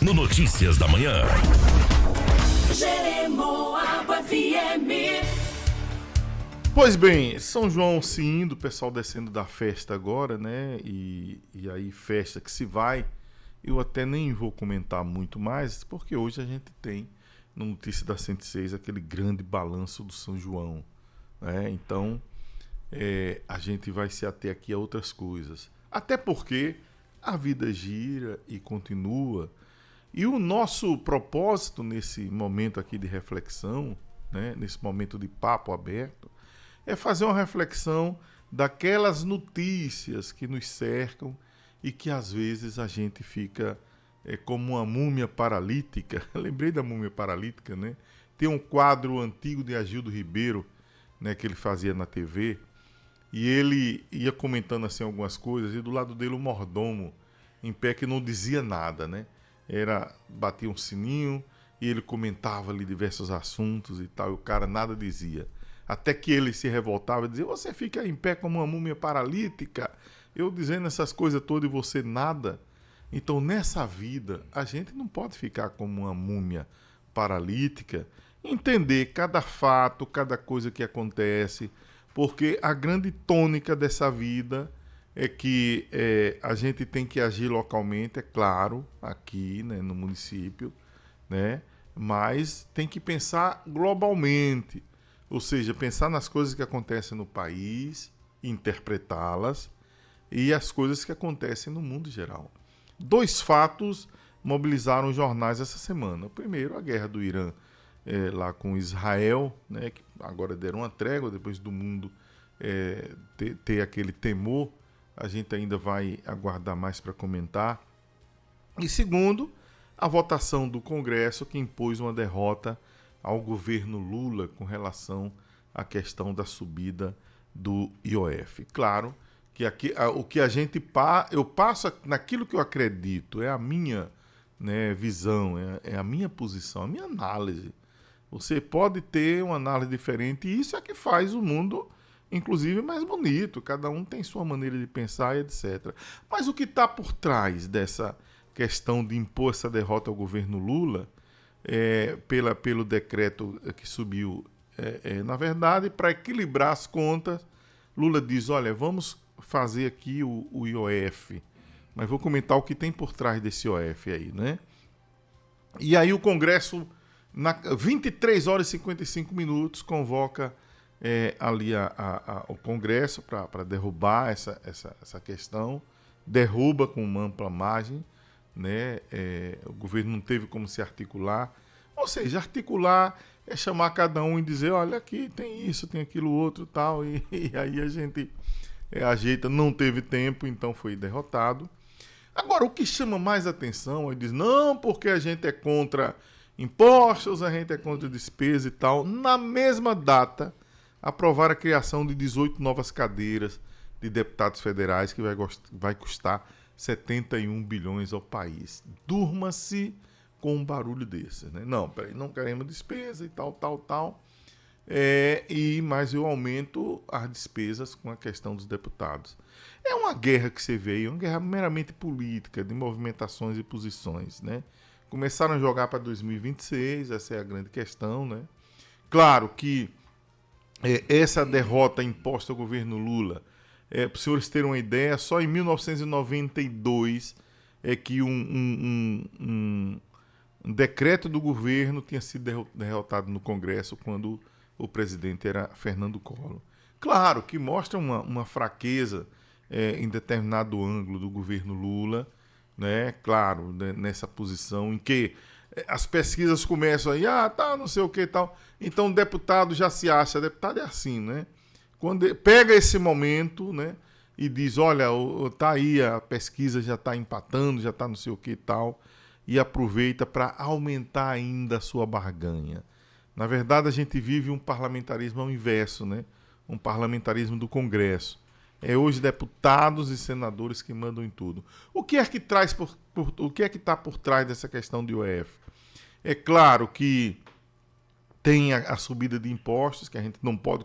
no Notícias da Manhã. Jeremoabo FM. Pois bem, São João se indo, o pessoal descendo da festa agora, né? E aí, festa que se vai. Eu até nem vou comentar muito mais, porque hoje a gente tem, no Notícia da 106, aquele grande balanço do São João, né? Então, a gente vai se ater aqui a outras coisas. Até porque a vida gira e continua. E o nosso propósito nesse momento aqui de reflexão, né? Nesse momento de papo aberto, é fazer uma reflexão daquelas notícias que nos cercam e que às vezes a gente fica como uma múmia paralítica. Lembrei da múmia paralítica, né? Tem um quadro antigo de Agildo Ribeiro, né, que ele fazia na TV, e ele ia comentando assim algumas coisas, e do lado dele um mordomo em pé que não dizia nada, né? Batia um sininho e ele comentava ali diversos assuntos e tal, e o cara nada dizia. Até que ele se revoltava e dizia: você fica em pé como uma múmia paralítica, eu dizendo essas coisas todas e você nada. Então, nessa vida, a gente não pode ficar como uma múmia paralítica, entender cada fato, cada coisa que acontece, porque a grande tônica dessa vida é que a gente tem que agir localmente, é claro, aqui, né, no município, né, mas tem que pensar globalmente, ou seja, pensar nas coisas que acontecem no país, interpretá-las, e as coisas que acontecem no mundo geral. 2 fatos mobilizaram os jornais essa semana. O primeiro, a guerra do Irã lá com Israel, né, que agora deram uma trégua depois do mundo ter aquele temor. A gente ainda vai aguardar mais para comentar. E segundo, a votação do Congresso que impôs uma derrota ao governo Lula com relação à questão da subida do IOF. Claro que aqui, o que eu passo naquilo que eu acredito, é a minha, né, visão, é a minha posição, a minha análise. Você pode ter uma análise diferente e isso é que faz o mundo, inclusive, mais bonito. Cada um tem sua maneira de pensar e etc. Mas o que está por trás dessa questão de impor essa derrota ao governo Lula, pelo decreto que subiu, na verdade, para equilibrar as contas, Lula diz: olha, vamos fazer aqui o IOF, mas vou comentar o que tem por trás desse IOF aí, né? E aí o Congresso, 23 horas e 55 minutos, convoca ali o Congresso para derrubar essa questão, derruba com uma ampla margem, né? O governo não teve como se articular, ou seja, articular é chamar cada um e dizer: olha, aqui tem isso, tem aquilo outro tal, e aí a gente ajeita, não teve tempo, então foi derrotado. Agora, o que chama mais atenção, ele diz: não, porque a gente é contra impostos, a gente é contra despesa e tal. Na mesma data, aprovar a criação de 18 novas cadeiras de deputados federais, que vai custar 71 bilhões ao país. Durma-se com um barulho desse, né? Não, peraí, não queremos despesa e tal. Mas eu aumento as despesas com a questão dos deputados. É uma guerra que você vê, uma guerra meramente política, de movimentações e posições, né? Começaram a jogar para 2026, essa é a grande questão, né? Claro que essa derrota imposta ao governo Lula, para os senhores terem uma ideia, só em 1992 é que um decreto do governo tinha sido derrotado no Congresso quando o presidente era Fernando Collor. Claro que mostra uma fraqueza em determinado ângulo do governo Lula, né? Claro, né, nessa posição em que as pesquisas começam aí, não sei o que e tal. Então o deputado já se acha, deputado é assim, né? Quando pega esse momento, né, e diz: olha, tá aí, a pesquisa já está empatando, já está não sei o que e tal, e aproveita para aumentar ainda a sua barganha. Na verdade, a gente vive um parlamentarismo ao inverso, né? Um parlamentarismo do Congresso. É hoje deputados e senadores que mandam em tudo. O que é que o que é que está por trás dessa questão do IOF? É claro que tem a subida de impostos, que a gente não pode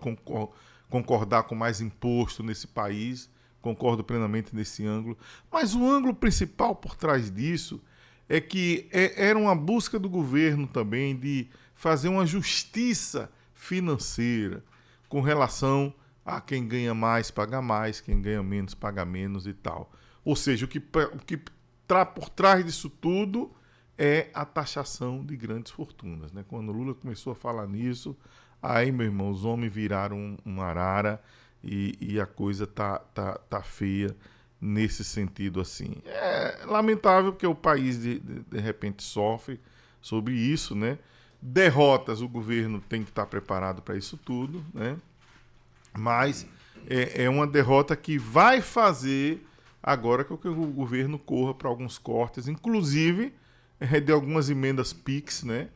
concordar com mais imposto nesse país, concordo plenamente nesse ângulo, mas o ângulo principal por trás disso é que era uma busca do governo também de fazer uma justiça financeira com relação a quem ganha mais paga mais, quem ganha menos paga menos e tal. Ou seja, o que por trás disso tudo é a taxação de grandes fortunas, né? Quando o Lula começou a falar nisso, aí, meu irmão, os homens viraram uma arara e a coisa tá feia nesse sentido assim. É lamentável que o país de repente sofre sobre isso, né? Derrotas, o governo tem que estar preparado para isso tudo, né? Mas é uma derrota que vai fazer agora que o governo corra para alguns cortes, inclusive de algumas emendas PIX, né?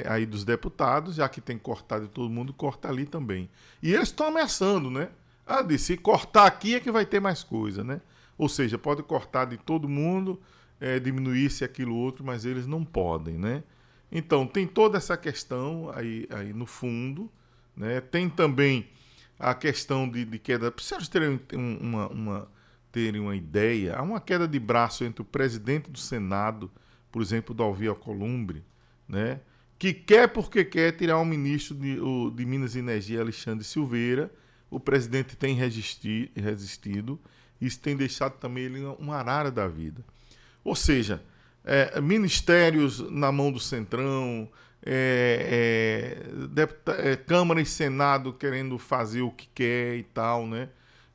Aí dos deputados, já que tem cortado de todo mundo, corta ali também. E eles estão ameaçando, né? Se cortar aqui é que vai ter mais coisa, né? Ou seja, pode cortar de todo mundo, diminuir-se aquilo outro, mas eles não podem, né? Então, tem toda essa questão aí no fundo, né? Tem também a questão de queda. Para vocês terem terem uma ideia, há uma queda de braço entre o presidente do Senado, por exemplo, Davi Alcolumbre, né? Que quer porque quer tirar o ministro de Minas e Energia, Alexandre Silveira. O presidente tem resistido. Isso tem deixado também ele uma arara da vida. Ou seja, ministérios na mão do Centrão, Câmara e Senado querendo fazer o que quer e tal, né?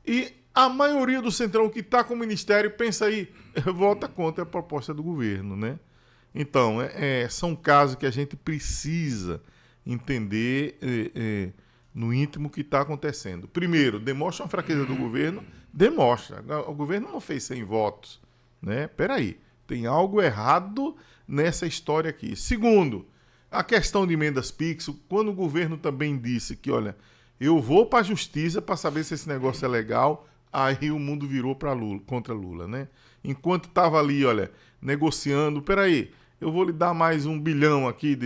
E a maioria do Centrão que está com o ministério pensa aí, vota contra a proposta do governo, né? Então, são casos que a gente precisa entender no íntimo o que está acontecendo. Primeiro, demonstra uma fraqueza do governo? Demonstra. O governo não fez 100 votos, né? Peraí, tem algo errado nessa história aqui. Segundo, a questão de emendas PIX, quando o governo também disse que, olha, eu vou para a justiça para saber se esse negócio é legal, aí o mundo virou contra Lula, né? Enquanto estava ali, olha, negociando, peraí, eu vou lhe dar mais 1 bilhão aqui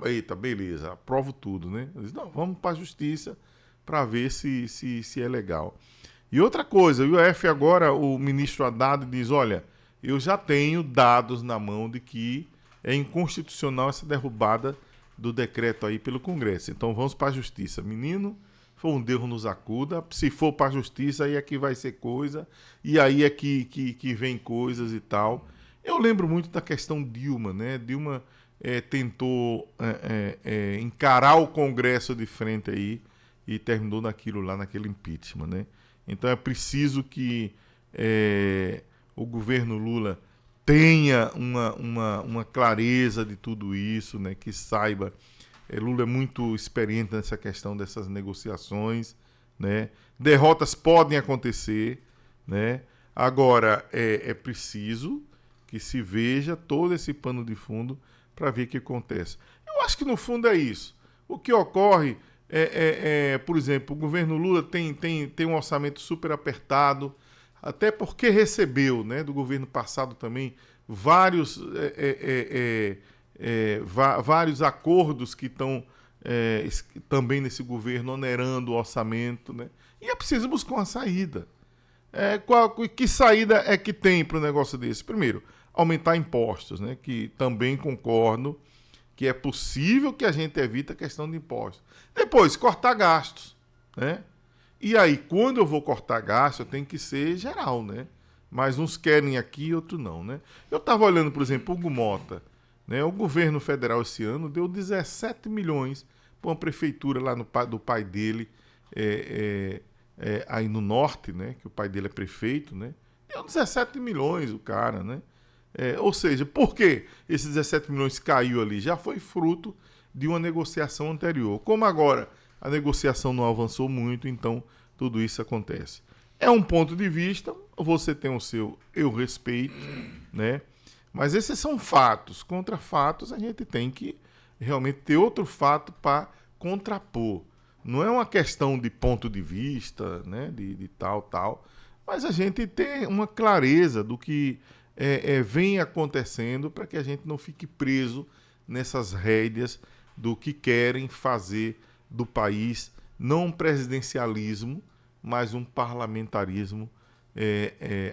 eita, beleza, aprovo tudo, né? Eu disse, não, vamos para a justiça para ver se é legal. E outra coisa, o IOF agora, o ministro Haddad diz, olha, eu já tenho dados na mão de que é inconstitucional essa derrubada do decreto aí pelo Congresso. Então vamos para a justiça. Menino, foi um Deus nos acuda. Se for para a justiça, aí é que vai ser coisa. E aí é que vem coisas e tal. Eu lembro muito da questão Dilma, né? Dilma tentou encarar o Congresso de frente aí e terminou naquilo lá, naquele impeachment, né? Então é preciso que o governo Lula tenha uma clareza de tudo isso, né? Que saiba. Lula é muito experiente nessa questão dessas negociações, né? Derrotas podem acontecer, né? Agora, é preciso que se veja todo esse pano de fundo para ver o que acontece. Eu acho que no fundo é isso. O que ocorre por exemplo, o governo Lula tem um orçamento super apertado, até porque recebeu, né, do governo passado também vários acordos que estão também nesse governo onerando o orçamento, né? E é preciso buscar uma saída. Que saída é que tem para um negócio desse? Primeiro, aumentar impostos, né? Que também concordo que é possível que a gente evite a questão de impostos. Depois, cortar gastos, né? E aí, quando eu vou cortar gastos, eu tenho que ser geral, né? Mas uns querem aqui e outros não, né? Eu estava olhando, por exemplo, o Hugo Mota, né? O governo federal esse ano deu 17 milhões para uma prefeitura lá do pai dele, aí no norte, né? Que o pai dele é prefeito, né? Deu 17 milhões o cara, né? Ou seja, por que esses 17 milhões caiu ali? Já foi fruto de uma negociação anterior. Como agora a negociação não avançou muito, então tudo isso acontece. É um ponto de vista, você tem o seu, eu respeito, né? Mas esses são fatos. Contra fatos, a gente tem que realmente ter outro fato para contrapor. Não é uma questão de ponto de vista, né? De tal, mas a gente ter uma clareza do que vem acontecendo para que a gente não fique preso nessas rédeas do que querem fazer do país, não um presidencialismo, mas um parlamentarismo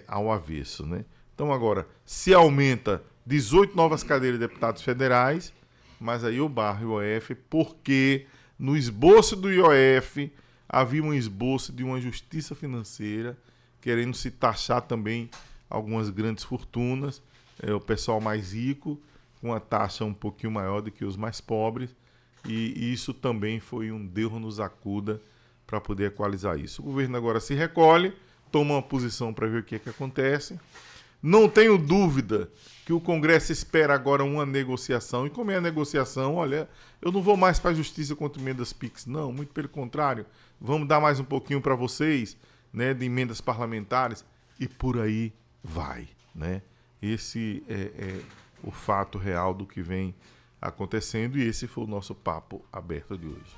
ao avesso, né? Então agora, se aumenta 18 novas cadeiras de deputados federais, mas aí o barro o IOF, porque no esboço do IOF havia um esboço de uma justiça financeira, querendo se taxar também algumas grandes fortunas, o pessoal mais rico, com uma taxa um pouquinho maior do que os mais pobres, e isso também foi um Deus nos acuda para poder equalizar isso. O governo agora se recolhe, toma uma posição para ver o que é que acontece. Não tenho dúvida que o Congresso espera agora uma negociação. E como é a negociação, olha, eu não vou mais para a justiça contra emendas PIX, não, muito pelo contrário. Vamos dar mais um pouquinho para vocês, né, de emendas parlamentares, e por aí vai, né? Esse é o fato real do que vem acontecendo, e esse foi o nosso papo aberto de hoje.